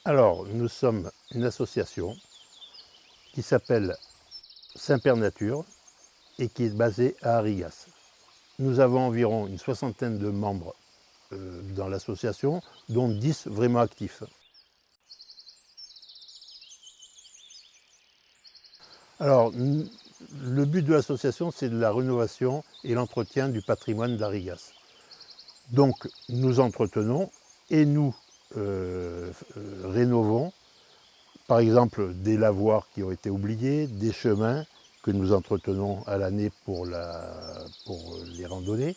Alors, nous sommes une association qui s'appelle Saint-Père Nature et qui est basée à Arigas. Nous avons environ une soixantaine de membres dans l'association, dont 10 vraiment actifs. Alors, le but de l'association, c'est de la rénovation et l'entretien du patrimoine d'Arigas. Donc, nous entretenons et nous rénovons, par exemple, des lavoirs qui ont été oubliés, des chemins que nous entretenons à l'année pour les randonnées.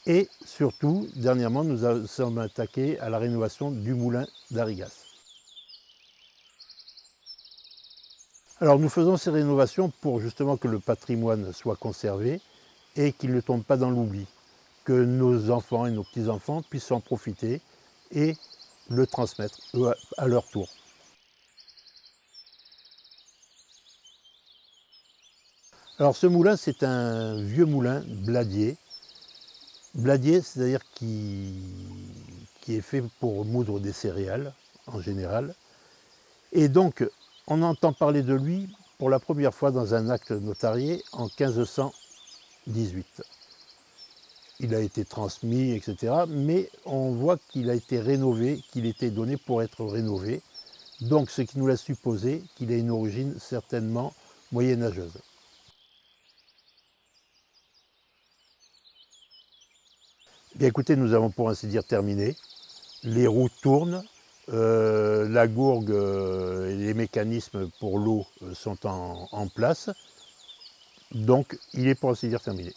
Et surtout, dernièrement, nous sommes attaqués à la rénovation du moulin d'Arigas. Alors nous faisons ces rénovations pour justement que le patrimoine soit conservé et qu'il ne tombe pas dans l'oubli, que nos enfants et nos petits-enfants puissent en profiter et le transmettre à leur tour. Alors ce moulin, c'est un vieux moulin bladier. Bladier, c'est-à-dire qui est fait pour moudre des céréales en général. Et donc, on entend parler de lui pour la première fois dans un acte notarié en 1518. Il a été transmis, etc. Mais on voit qu'il a été rénové, qu'il était donné pour être rénové. Donc, ce qui nous laisse supposer qu'il a une origine certainement moyenâgeuse. Bien écoutez, nous avons pour ainsi dire terminé. Les roues tournent, la gourgue et les mécanismes pour l'eau sont en place. Donc, il est pour ainsi dire terminé.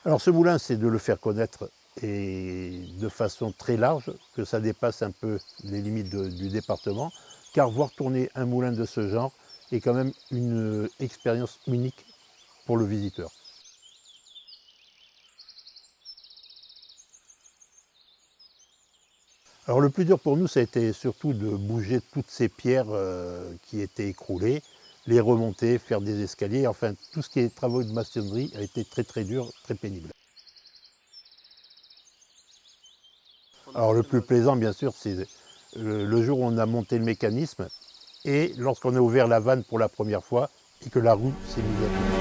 Alors ce moulin, c'est de le faire connaître et de façon très large, que ça dépasse un peu les limites du département, car voir tourner un moulin de ce genre est quand même une expérience unique pour le visiteur. Alors le plus dur pour nous, ça a été surtout de bouger toutes ces pierres qui étaient écroulées, les remonter, faire des escaliers, enfin tout ce qui est travaux de maçonnerie a été très très dur, très pénible. Alors le plus plaisant bien sûr, c'est le jour où on a monté le mécanisme et lorsqu'on a ouvert la vanne pour la première fois et que la roue s'est mise à tourner.